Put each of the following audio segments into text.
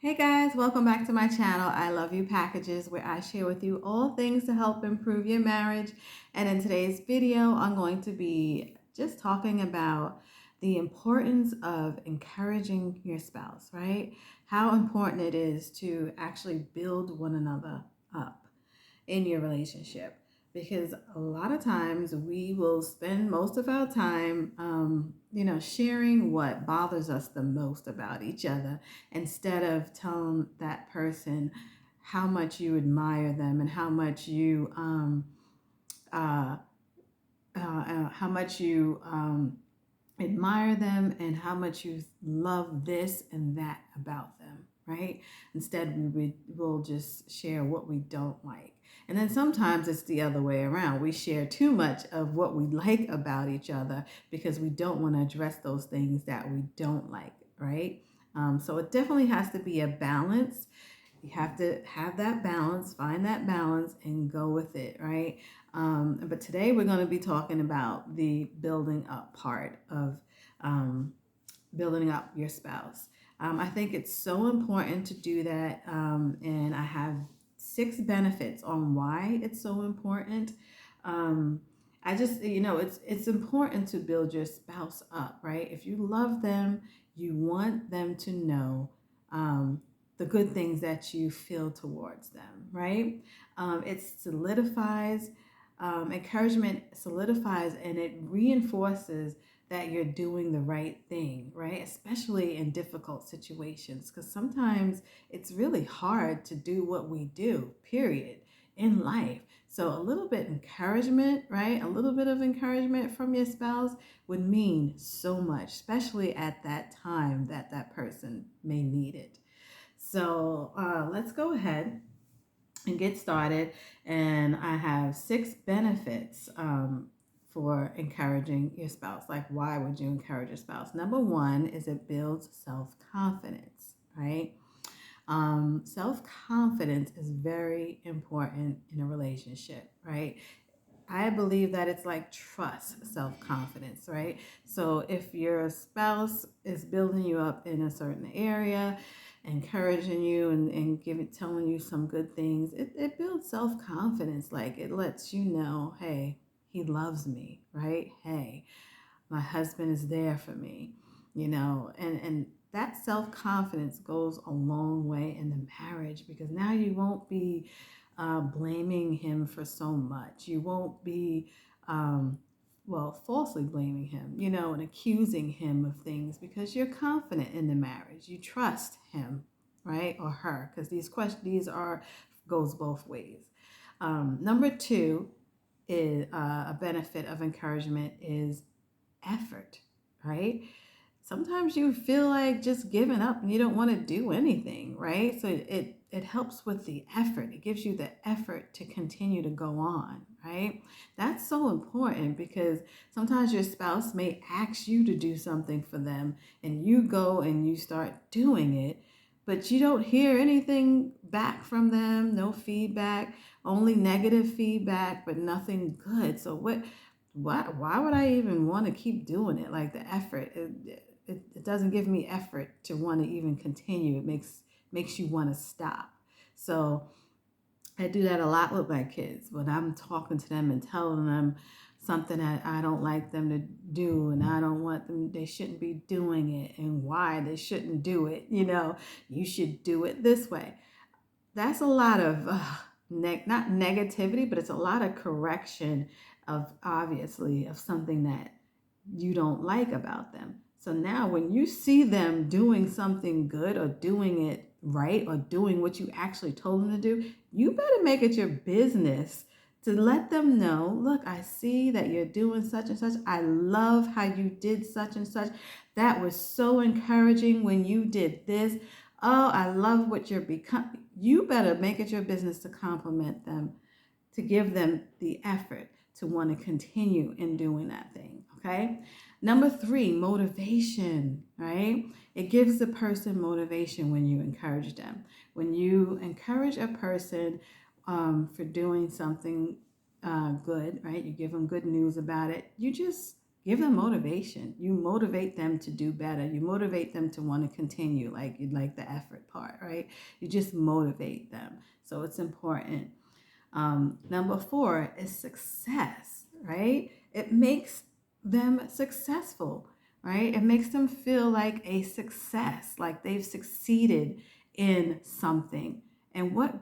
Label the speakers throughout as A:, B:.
A: Hey guys, welcome back to my channel. I Love You Packages, where I share with you all things to help improve your marriage. And in today's video, I'm going to be just talking about the importance of encouraging your spouse, right? How important it is to actually build one another up in your relationship, because a lot of times we will spend most of our time sharing what bothers us the most about each other, instead of telling that person how much you admire them and uh, how much you admire them and how much you love this and that about them, right? Instead, will just share what we don't like. And then sometimes it's the other way around. We share too much of what we like about each other because we don't want to address those things that we don't like, right? So it definitely has to be a balance. You have to have that balance, find that balance, and go with it, right? But today we're going to be talking about the building up part of um, building up your spouse. I think it's so important to do that, and I have 6 benefits on why it's so important. Um, I just, it's important to build your spouse up, right? If you love them, you want them to know um, the good things that you feel towards them, right? It solidifies, encouragement solidifies, and it reinforces that you're doing the right thing, right? Especially in difficult situations, because sometimes it's really hard to do what we do, period, in life. So a little bit encouragement, right? A little bit of encouragement from your spouse would mean so much, especially at that time that that person may need it. So let's go ahead and get started. And I have 6 benefits for encouraging your spouse. Like, why would you encourage your spouse? Number one is it builds self confidence, right? Self confidence is very important in a relationship, right? I believe that it's like trust, self confidence, right? So if your spouse is building you up in a certain area, encouraging you and telling you some good things, it builds self confidence. Like, it lets you know, hey, he loves me, right? Hey, my husband is there for me, and that self confidence goes a long way in the marriage, because now you won't be blaming him for so much. You won't be, falsely blaming him, and accusing him of things, because you're confident in the marriage. You trust him, right, or her, because these are goes both ways. Number two is a benefit of encouragement is effort, right? Sometimes you feel like just giving up and you don't want to do anything, right? So it helps with the effort. It gives you the effort to continue to go on, right? That's so important, because sometimes your spouse may ask you to do something for them and you go and you start doing it, but you don't hear anything back from them, no feedback, only negative feedback, but nothing good. So why would I even want to keep doing it? Like, the effort, it doesn't give me effort to want to even continue. It makes you want to stop. So I do that a lot with my kids when I'm talking to them and telling them something that I don't like them to do, and I don't want them, they shouldn't be doing it, and why they shouldn't do it. You should do it this way. That's a lot of not negativity, but it's a lot of correction of, obviously, of something that you don't like about them. So now when you see them doing something good, or doing it right, or doing what you actually told them to do, you better make it your business to let them know, look, I see that you're doing such and such. I love how you did such and such. That was so encouraging when you did this. Oh, I love what you're becoming. You better make it your business to compliment them, to give them the effort to want to continue in doing that thing. Okay. Number three, motivation, right? It gives the person motivation when you encourage them. When you encourage a person for doing something good, right? You give them good news about it. You just give them motivation. You motivate them to do better. You motivate them to want to continue, like you like the effort part, right? You just motivate them. So it's important. Number 4 is success, right? It makes them successful, right? It makes them feel like a success, like they've succeeded in something. And what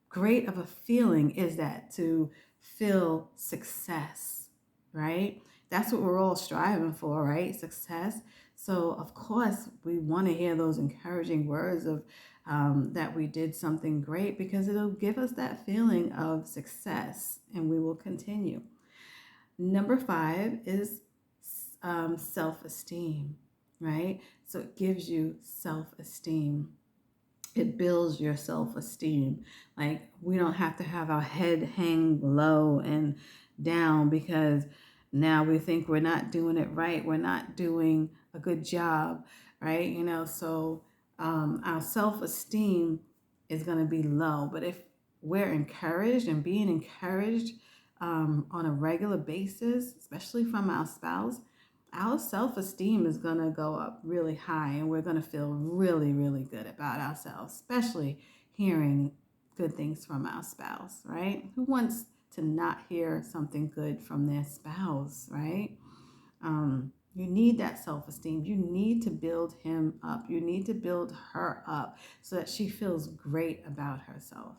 A: great of a feeling is that to feel success, right? That's what we're all striving for, right? Success. So, of course, we want to hear those encouraging words of that we did something great, because it'll give us that feeling of success and we will continue. Number 5 is self esteem, right? So, it gives you self esteem. It builds your self-esteem. Like, we don't have to have our head hang low and down because now we think we're not doing it right, we're not doing a good job, right? So our self-esteem is going to be low. But if we're encouraged and being encouraged on a regular basis, especially from our spouse, our self-esteem is going to go up really high, and we're going to feel really, really good about ourselves, especially hearing good things from our spouse, right? Who wants to not hear something good from their spouse, right? You need that self-esteem. You need to build him up. You need to build her up so that she feels great about herself,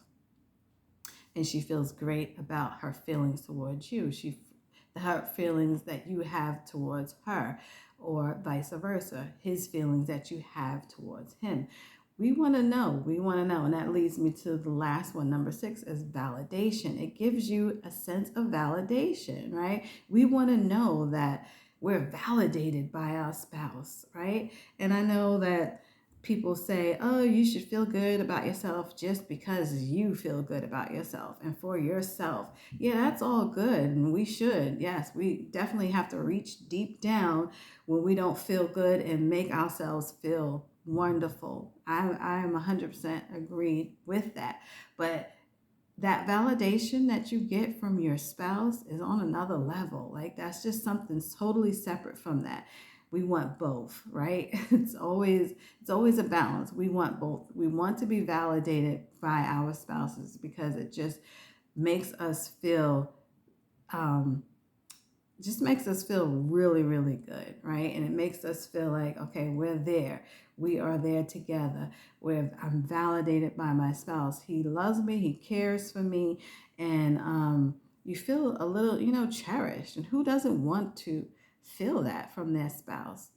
A: and she feels great about her feelings towards you. Her feelings that you have towards her, or vice versa, his feelings that you have towards him. We want to know. And that leads me to the last one. Number 6 is validation. It gives you a sense of validation, right? We want to know that we're validated by our spouse, right? And I know that people say, oh, you should feel good about yourself just because you feel good about yourself and for yourself. Yeah, that's all good. And we should. Yes, we definitely have to reach deep down when we don't feel good and make ourselves feel wonderful. I am 100% agreed with that. But that validation that you get from your spouse is on another level. Like, that's just something totally separate from that. We want both, right? It's always a balance. We want both. We want to be validated by our spouses because it makes us feel um, makes us feel really, really good, right? And it makes us feel like, okay, we're there. We are there together. I'm validated by my spouse. He loves me. He cares for me. And you feel a little, cherished. And who doesn't want to feel that from their spouse?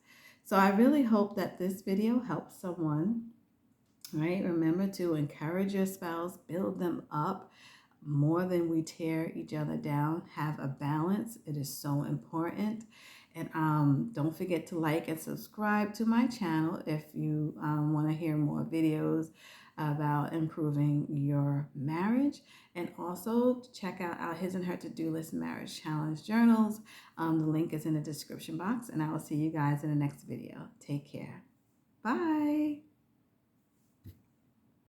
A: So I really hope that this video helps someone, right? Remember to encourage your spouse, build them up more than we tear each other down. Have a balance. It is so important. And don't forget to like and subscribe to my channel if you want to hear more videos about improving your marriage. And also check out our His and Her To-Do List Marriage Challenge journals. The link is in the description box, and I will see you guys in the next video. Take care. Bye.